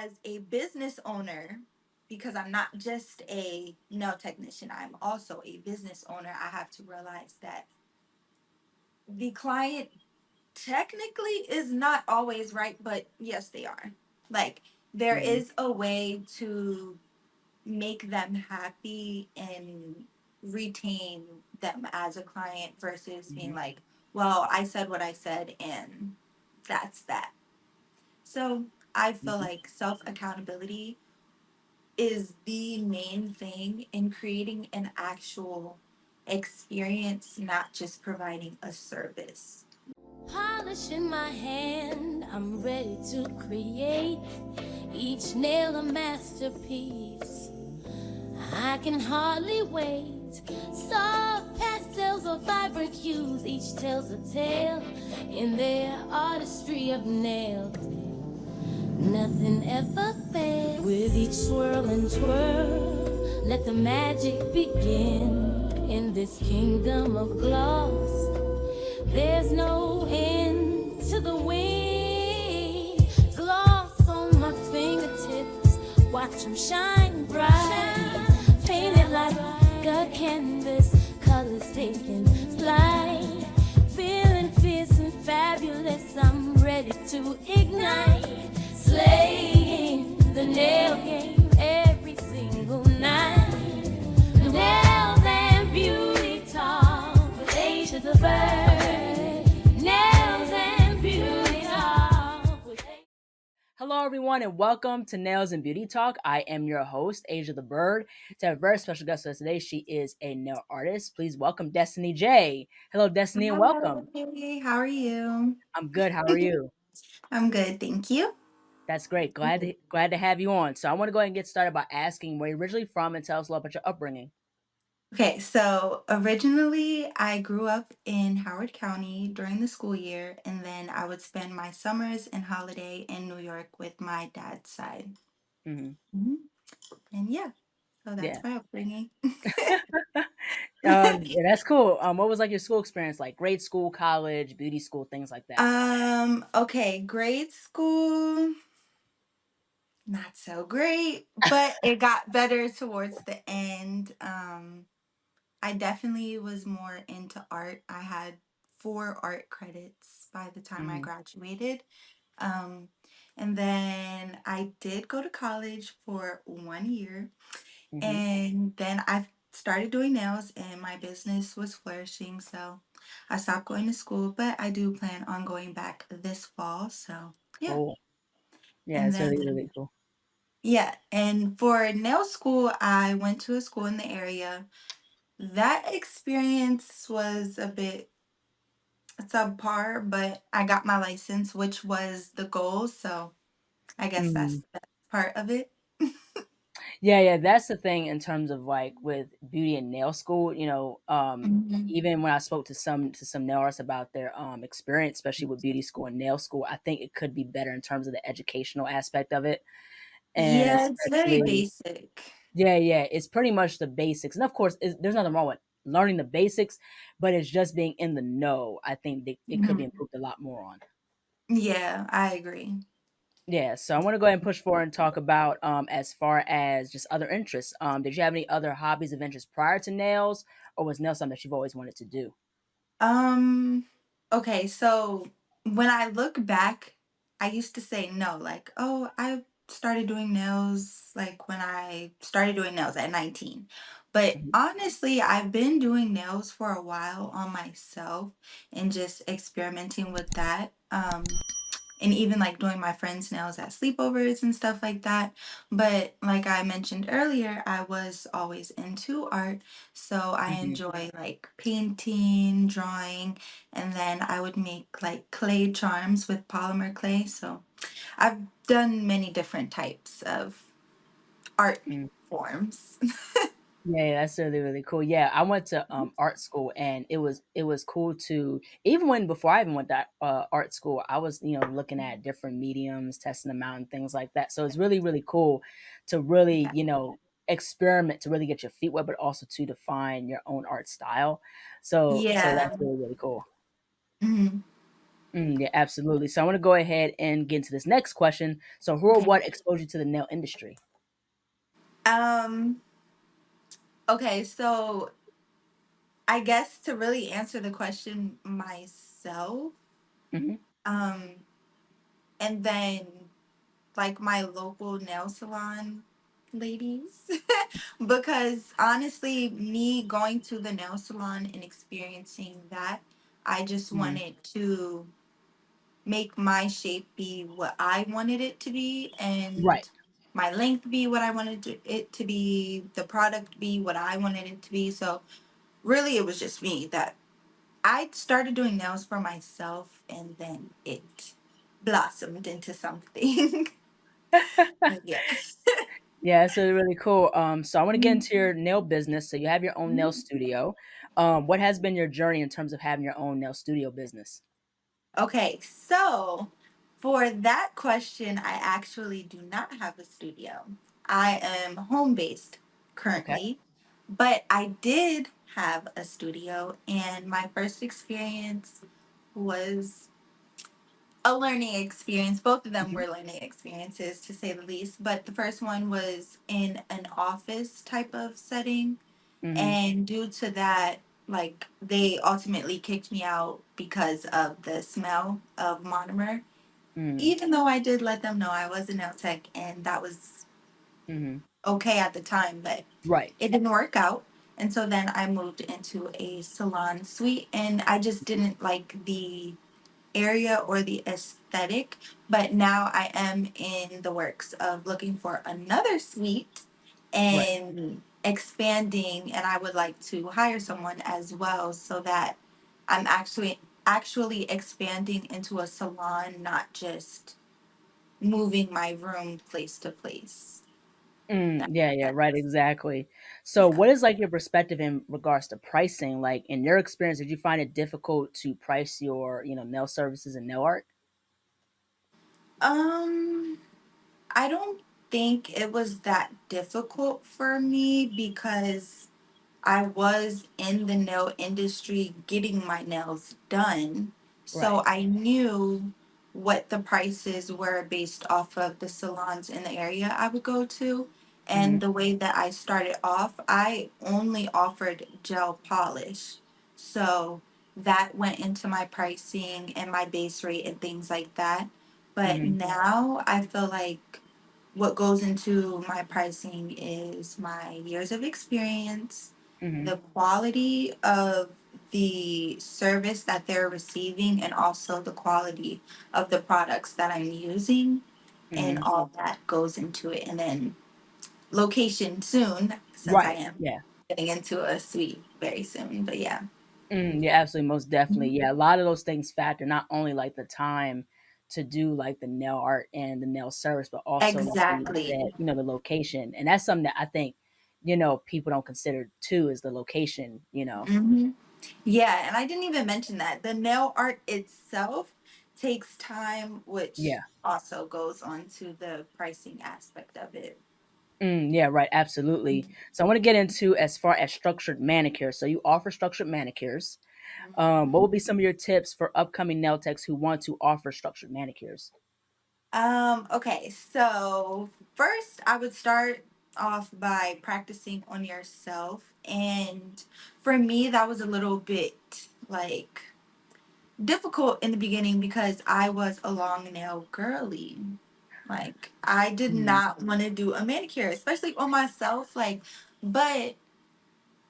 as a business owner, because I'm not just a nail technician, I'm also a business owner, I have to realize that the client technically is not always right, but yes, they are. Like, there Hmm. is a way to make them happy and retain them as a client versus being Hmm. like, well, I said what I said and that's that. So I feel Hmm. like self accountability is the main thing in creating an actual experience, not just providing a service. Polish in my hand, I'm ready to create each nail a masterpiece. I can hardly wait. Soft pastels or vibrant hues, each tells a tale in their artistry of nails. Nothing ever fails. With each swirl and twirl, let the magic begin in this kingdom of gloss. There's no end to the wind. Gloss on my fingertips, watch them shine bright. Painted like a canvas, colors taking flight. Feeling fierce and fabulous, I'm ready to ignite. Slaying the nail game every single night. Nails and beauty talk with Asia the bird. Nails and beauty talk with Asia. Hello, everyone, and welcome to Nails and Beauty Talk. I am your host, Asia the Bird. To have a very special guest with us today, she is a nail artist. Please welcome Desteny J. Hello, Destiny, and Hello, welcome. Haley. How are you? I'm good. How are you? I'm good, thank you. That's great. Glad to have you on. So I want to go ahead and get started by asking where you're originally from and tell us a little about your upbringing. Okay, so originally I grew up in Howard County during the school year, and then I would spend my summers and holiday in New York with my dad's side. Hmm. Mhm. And yeah, so that's Yeah. my upbringing. Yeah, that's cool. What was like your school experience like? Grade school, college, beauty school, things like that. Okay, grade school, not so great, but it got better towards the end. I definitely was more into art. I had 4 art credits by the time I Hmm. graduated. Um, and then I did go to college for 1 year, Hmm. and then I started doing nails, and my business was flourishing. So I stopped going to school, but I do plan on going back this fall. So yeah. Cool. Yeah, And it's really, then, really cool. yeah. And for nail school, I went to a school in the area. That experience was a bit subpar, but I got my license, which was the goal. So I guess that's Mm. the best part of it. Yeah, yeah, that's the thing in terms of like with beauty and nail school, Mhm. even when I spoke to some nail artists about their experience, especially with beauty school and nail school, I think it could be better in terms of the educational aspect of it. And Yeah, it's very especially basic. yeah, yeah, it's pretty much the basics. And of course, there's nothing wrong with learning the basics, but it's just being in the know. I think it could be Mhm. improved a lot more on. Yeah, I agree. Yeah, so I want to go ahead and push forward and talk about as far as just other interests. Did you have any other hobbies of interest prior to nails, or was nails something that you've always wanted to do? Um, okay, so when I look back, I used to say no, like, oh, I started doing nails like when I started doing nails at 19. But Mhm. honestly, I've been doing nails for a while on myself and just experimenting with that. And even like doing my friends' nails at sleepovers and stuff like that. But like I mentioned earlier, I was always into art. So I Mhm. enjoy like painting, drawing, and then I would make like clay charms with polymer clay. So I've done many different types of art Mm. forms. Yeah, yeah, that's really, really cool. Yeah, I went to art school, and it was cool to even when before I even went to art school, I was looking at different mediums, testing them out, and things like that. So it's really, really cool to really Yeah. experiment to really get your feet wet, but also to define your own art style. So Yeah. that's really, really cool. Mhm. Yeah, absolutely. So I want to go ahead and get into this next question. So, who or Okay. what exposed you to the nail industry? Um, okay, so I guess to really answer the question myself, Hmm. um, and then like my local nail salon ladies. Because honestly, me going to the nail salon and experiencing that, I just Hmm. wanted to make my shape be what I wanted it to be, Right. and my length be what I wanted it to be, the product be what I wanted it to be. So really, it was just me that I started doing nails for myself, and then it blossomed into something. But yeah. Yeah, it's really cool. So I want to get Mhm. into your nail business. So you have your own nail studio. What has been your journey in terms of having your own nail studio business? Okay, so for that question, I actually do not have a studio. I am home based Okay. currently, but I did have a studio, and my first experience was a learning experience. Both of them Hmm. were learning experiences, to say the least. But the first one was in an office type of setting. Hmm. And due to that, like they ultimately kicked me out because of the smell of monomer. Hmm. Even though I did let them know I was a nail tech and that was Hmm. okay at the time, but Right. it didn't work out. And so then I moved into a salon suite, and I just didn't like the area or the aesthetic. But now I am in the works of looking for another suite Right. and expanding, and I would like to hire someone as well, so that I'm actually expanding into a salon, not just moving my room place to place. That Yeah, yeah, makes right, sense. exactly. So, Yeah. what is like your perspective in regards to pricing? Like in your experience, did you find it difficult to price your, nail services and nail art? um I don't think it was that difficult for me because I was in the nail industry getting my nails done. So Right. I knew what the prices were based off of the salons in the area I would go to. Hmm. And the way that I started off, I only offered gel polish. So that went into my pricing and my base rate and things like that. But Hmm. now I feel like what goes into my pricing is my years of experience, Hmm. the quality of the service that they're receiving, and also the quality of the products that I'm using, and Hmm. all that goes into it. And then location soon, since I Right. am Yeah. getting into a suite very soon. But yeah. Yeah, absolutely, most definitely. Yeah, a lot of those things factor not only like the time to do like the nail art and the nail service, but also like you Exactly. said, the location. And that's something that I think, people don't consider too is the location. hmm Yeah, and I didn't even mention that. The nail art itself takes time, which Yeah. also goes on to the pricing aspect of it. Yeah, right, absolutely. So I want to get into as far as structured manicure. So you offer structured manicures. What Mhm. would be some of your tips for upcoming nail techs who want to offer structured manicures? Okay, so first I would start off by practicing on yourself. And for me, that was a little bit like difficult in the beginning because I was a long nail girly. Like I did Mhm. not want to do a manicure, especially on myself. But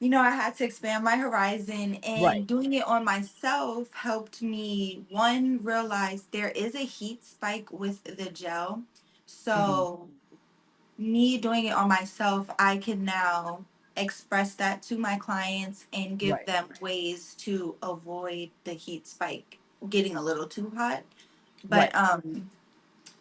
I had to expand my horizon, Right. and doing it on myself helped me, one, realize there is a heat spike with the gel. Mhm. So, me doing it on myself, I can now express that to my clients and give Right. them ways to avoid the heat spike getting a little too hot. But Right.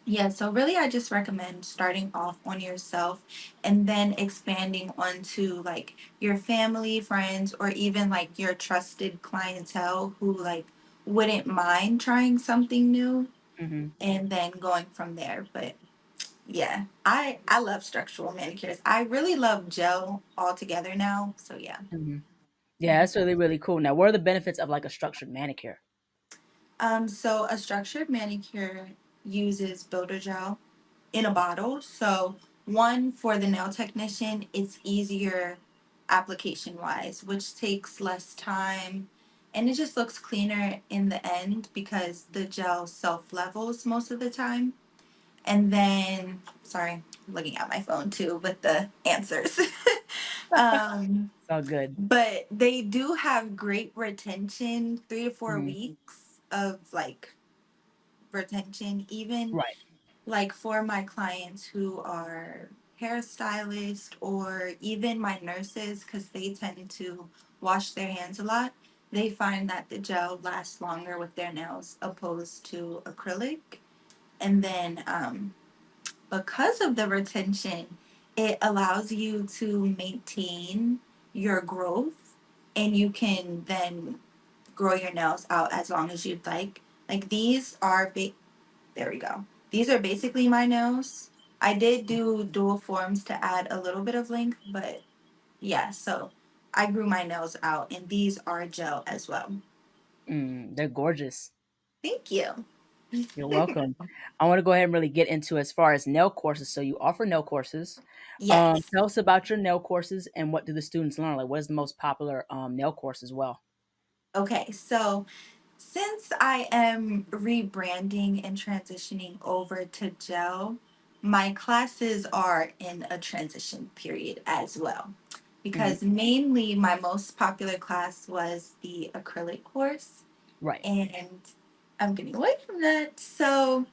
yeah, so really I just recommend starting off on yourself and then expanding onto like your family, friends, or even like your trusted clientele who like wouldn't mind trying something new, Mhm. and then going from there. But yeah, I love structural manicures. I really love gel altogether now. So yeah. Mhm. Yeah, that's really, really cool. Now, what are the benefits of like a structured manicure? So a structured manicure uses builder gel in a bottle. So one for the nail technician, it's easier application wise, which takes less time and it just looks cleaner in the end because the gel self levels most of the time. And then, sorry, I'm looking at my phone too with the answers. um, It's all good. but they do have great retention, 3 to 4 Mhm. weeks of like retention, even Right. like for my clients who are hairstylists or even my nurses, because they tend to wash their hands a lot, they find that the gel lasts longer with their nails opposed to acrylic. And then because of the retention, it allows you to maintain your growth and you can then grow your nails out as long as you'd like. Like these are there we go. These are basically my nails. I did do dual forms to add a little bit of length, but yeah, so I grew my nails out and these are gel as well. They're gorgeous. Thank you. You're welcome. I want to go ahead and really get into as far as nail courses. So you offer nail courses. Yes. Tell us about your nail courses and what do the students learn? Like, what is the most popular nail course as well? Okay, so since I am rebranding and transitioning over to gel, my classes are in a transition period as well. Hmm. Because mainly my most popular class was the acrylic course, Right. and I'm getting away from that. So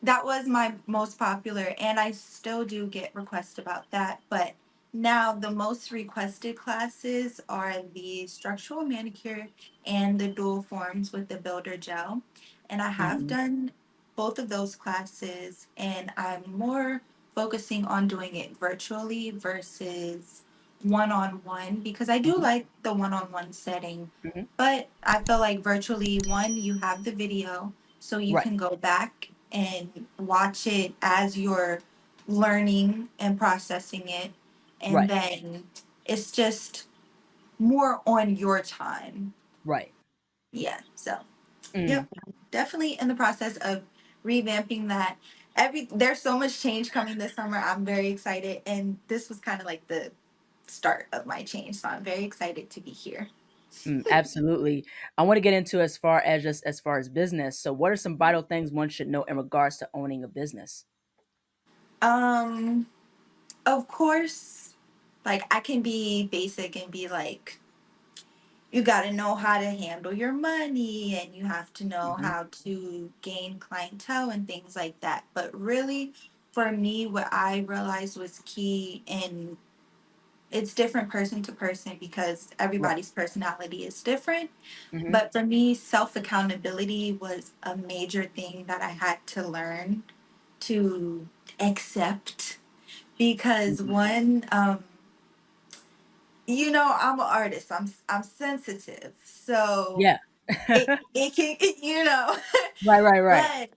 that was my most popular, and I still do get requests about that. But now the most requested classes are the structural manicure and the dual forms with the builder gel. And I have Hmm. done both of those classes, and I'm more focusing on doing it virtually versus one on one because I do Hmm. like the one on one setting. Hmm. But I feel like virtually, one, you have the video so you Right. can go back and watch it as you're learning and processing it. And Right. then it's just more on your time. Right. Yeah. So, Mm. yep. Definitely in the process of revamping that. There's so much change coming this summer. I'm very excited. And this was kind of like the start of my change. So I'm very excited to be here. Absolutely. I want to get into as far as just as far as business. So, what are some vital things one should know in regards to owning a business? Um, of course, like I can be basic and be like, you got to know how to handle your money and you have to know Hmm. how to gain clientele and things like that. But really, for me, what I realized was key, and it's different person to person because Right. everybody's personality is different. Hmm. But for me, self accountability was a major thing that I had to learn to accept because Hmm. one, I'm an artist. I'm sensitive, so Yeah. it can Right. Right. Right. but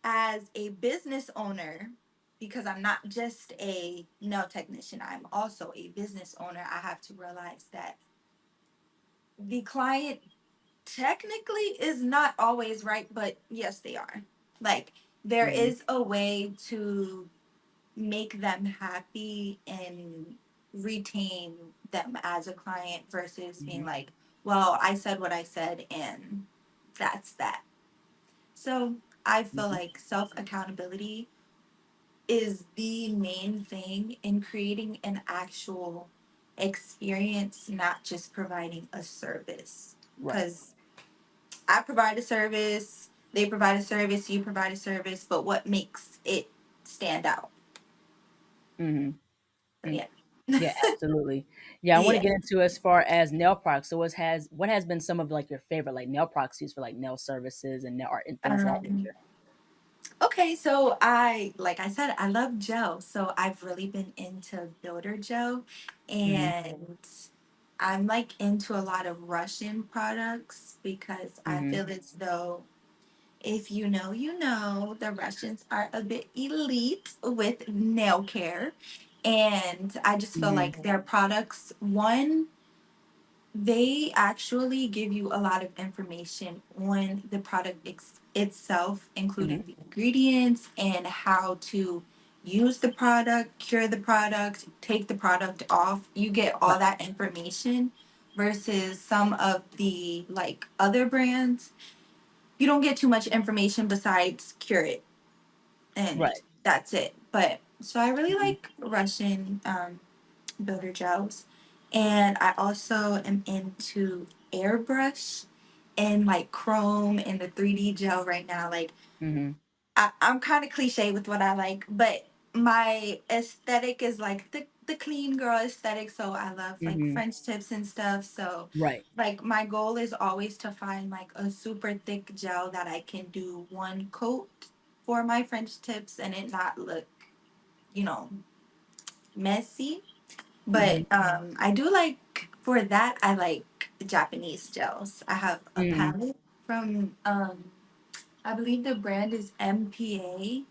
as a business owner, because I'm not just a nail technician, I'm also a business owner. I have to realize that the client technically is not always right, but yes, they are. Like there Hmm. is a way to make them happy and retain them as a client versus being Hmm. like, well, I said what I said and that's that. So I feel Hmm. like self accountability is the main thing in creating an actual experience, not just providing a service. Right. Because I provide a service, they provide a service, you provide a service, but what makes it stand out? Hmm. So yeah. Yeah, absolutely. Yeah, I want to Yeah. get into as far as nail products. So, what has been some of like your favorite like nail products used for like nail services and nail art and things of that Um, nature? okay, so like I said, I love gel. So I've really been into builder gel Hmm. and I'm like into a lot of Russian products because I Hmm. feel as though if you know, you know, the Russians are a bit elite with nail care. And I just feel Hmm. like their products, one, They actually give you a lot of information on the product itself, Hmm. including the ingredients and how to use the product, cure the product, take the product off. You get all Right. that information versus some of the like other brands. You don't get too much information besides cure it, and Right. that's it. But so I really Hmm. like Russian builder gels. And I also am into airbrush and like chrome and the 3D gel right now. Like Hmm. I'm kind of cliche with what I like, but my aesthetic is like the clean girl aesthetic. So I love like Hmm. French tips and stuff. So Right. like my goal is always to find like a super thick gel that I can do one coat for my French tips and it not look, you know, messy. But Hmm. I do like for that I like Japanese gels. I have a Hmm. palette from I believe the brand is MPA.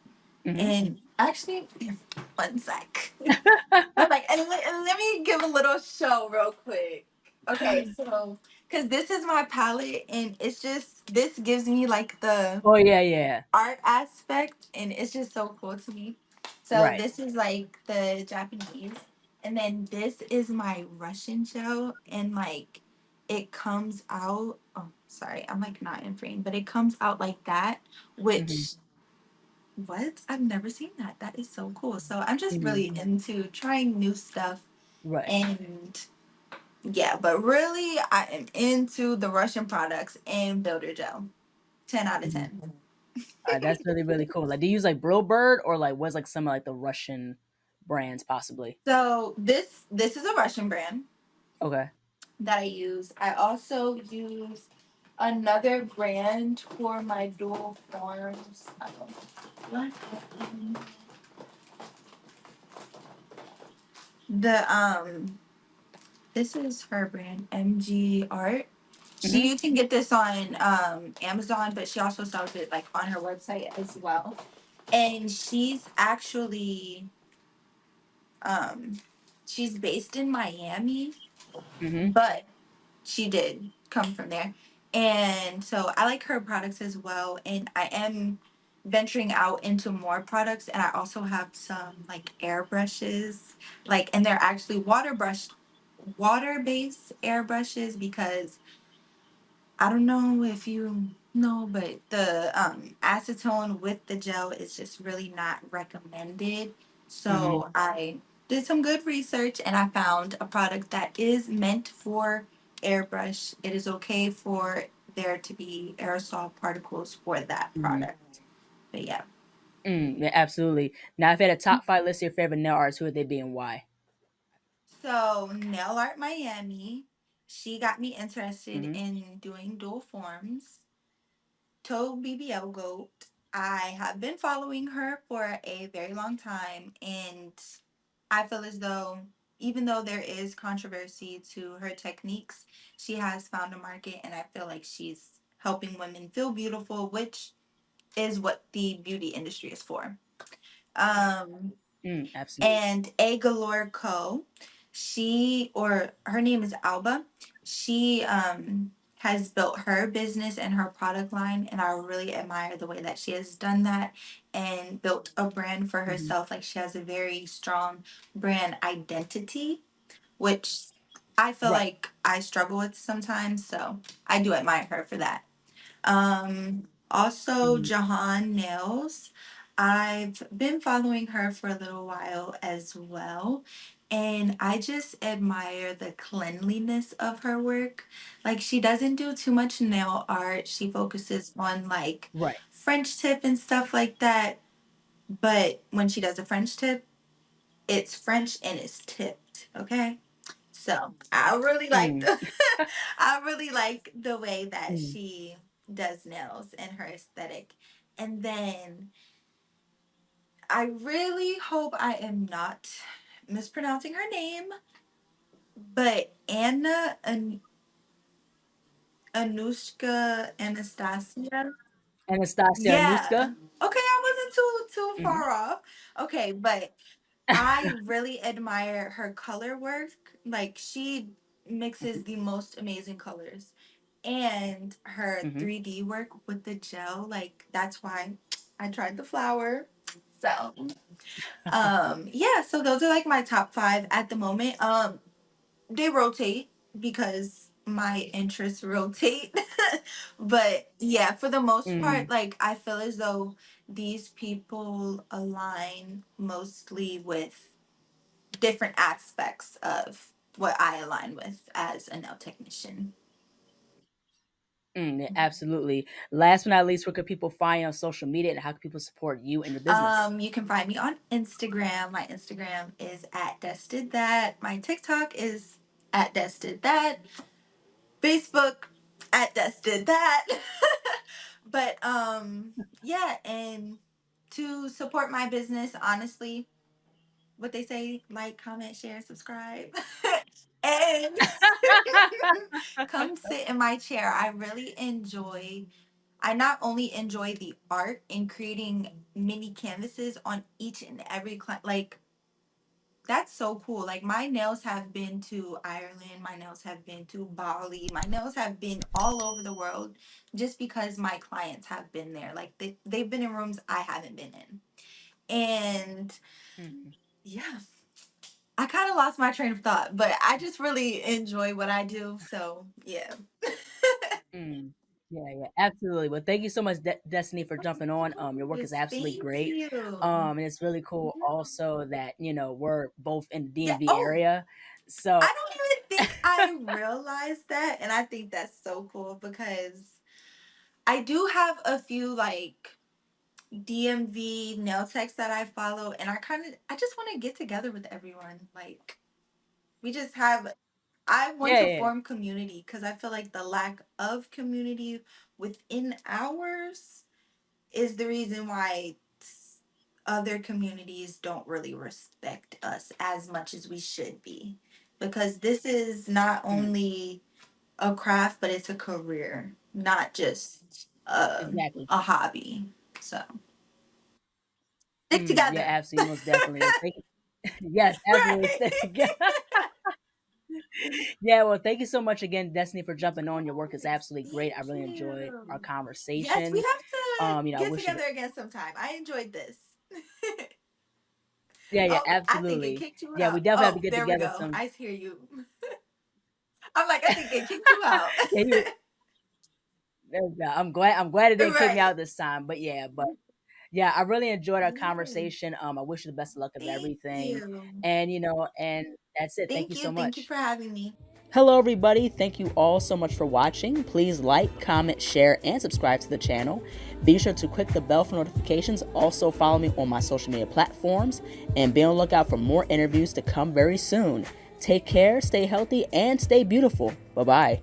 Hmm. And actually, one sec. I'm like, and let me give a little show real quick. Okay, so because this is my palette, and it's just this gives me like the Oh yeah, yeah. art aspect, and it's just so cool to me. So Right. this is like the Japanese, and then this is my Russian gel, and like it comes out. Oh, sorry, I'm like not in frame, but it comes out like that. Hmm. Which what? I've never seen that. That is so cool. So I'm just Hmm. really into trying new stuff, Right. and yeah, but really I am into the Russian products and builder gel. 10 out of 10. That's really really cool. Like, do you use like Bird or like what's like some of like the Russian brands possibly? So this is a Russian brand Okay. that I use. I also use another brand for my dual forms. What? The this is her brand, MG Art. Hmm. You can get this on Amazon, but she also sells it like on her website as well. And she's actually um she's based in Miami, Hmm. but she did come from there. And so I like her products as well. And I am venturing out into more products. And I also have some like airbrushes, like, and they're actually water based airbrushes because I don't know if you know, but the acetone with the gel is just really not recommended. Hmm. So I did some good research and I found a product that is meant for airbrush. It is okay for there to be aerosol particles for that Hmm. product. But yeah. Yeah, absolutely. Now, if you had a top five list of your favorite nail artists, who would they be and why? So Nail Art Miami, she got me interested Hmm. in doing dual forms. Told BBL Goat. I have been following her for a very long time, and I feel as though, even though there is controversy to her techniques, she has found a market, and I feel like she's helping women feel beautiful, which is what the beauty industry is for. Um, Absolutely. and A Galore Co. She or her name is Alba. She has built her business and her product line, and I really admire the way that she has done that and built a brand for Hmm. herself. Like she has a very strong brand identity, which I feel Right. like I struggle with sometimes. So I do admire her for that. Also Hmm. Jahan Nails. I've been following her for a little while as well. And I just admire the cleanliness of her work. Like she doesn't do too much nail art. She focuses on like Right. French tip and stuff like that. But when she does a French tip, it's French and it's tipped. Okay. So I really like Mm. the I really like the way that Mm. she does nails and her aesthetic. And then I really hope I am not mispronouncing her name, but Anushka Anastasia. Anastasia Yeah. Anuska. Okay, I wasn't too Hmm. far off. Okay, but I really admire her color work. Like she mixes the most amazing colors. And her Hmm. 3D work with the gel, like that's why I tried the flower. So, yeah, so those are like my top 5 at the moment. They rotate because my interests rotate. But yeah, for the most part, Mm, like I feel as though these people align mostly with different aspects of what I align with as a nail technician. yeah, absolutely. Last but not least, where could people find you on social media and how can people support you and your business? You can find me on Instagram. My Instagram is at Dested That. My TikTok is at Dested That. Facebook at Dested That. But yeah, and to support my business, honestly, what they say, like, comment, share, subscribe. And come sit in my chair. I not only enjoy the art in creating mini canvases on each and every client, like that's so cool. Like my nails have been to Ireland, my nails have been to Bali, my nails have been all over the world just because my clients have been there. Like they've been in rooms I haven't been in. And Mhm. yeah, I kind of lost my train of thought, but I just really enjoy what I do. So yeah. Mm. Yeah, yeah, absolutely. Well, thank you so much, Destiny, for Of jumping on. Your work is course. absolutely Thank great. you. And it's really cool Yeah. also that, we're both in the Yeah. DMV Oh, area. So, I don't even think I realized that. And I think that's so cool because I do have a few like DMV nail techs that I follow, and I just want to get together with everyone. Like, we just have, I want yeah, to yeah. form community because I feel like the lack of community within ours is the reason why other communities don't really respect us as much as we should be. Because this is not Mm, only a craft, but it's a career, not just exactly. a hobby. So stick Mm, yeah, together. absolutely, most definitely. Well, thank you. Yes, absolutely. Right. Yeah, well, thank you so much again, Destiny, for Of jumping on. Your work is course. absolutely great. Thank I really enjoyed our you. Yes, we conversation. have to I get wish you. together again sometime. I enjoyed this. Yeah, yeah, Oh, I think it absolutely. kicked you Yeah, we out. definitely have to Oh, get there we together go. some. I hear you. I'm like, I think it kicked you out. Yeah, there we go. I'm glad it didn't kick me Right. out this time. But yeah, I really enjoyed our Yeah. conversation. I wish you the best of luck of Thank everything, you. and that's it. Thank you Thank so you. Thank you much. for having me. Hello, everybody. Thank you all so much for watching. Please like, comment, share, and subscribe to the channel. Be sure to click the bell for notifications. Also, follow me on my social media platforms and be on the lookout for more interviews to come very soon. Take care, stay healthy, and stay beautiful. Bye bye.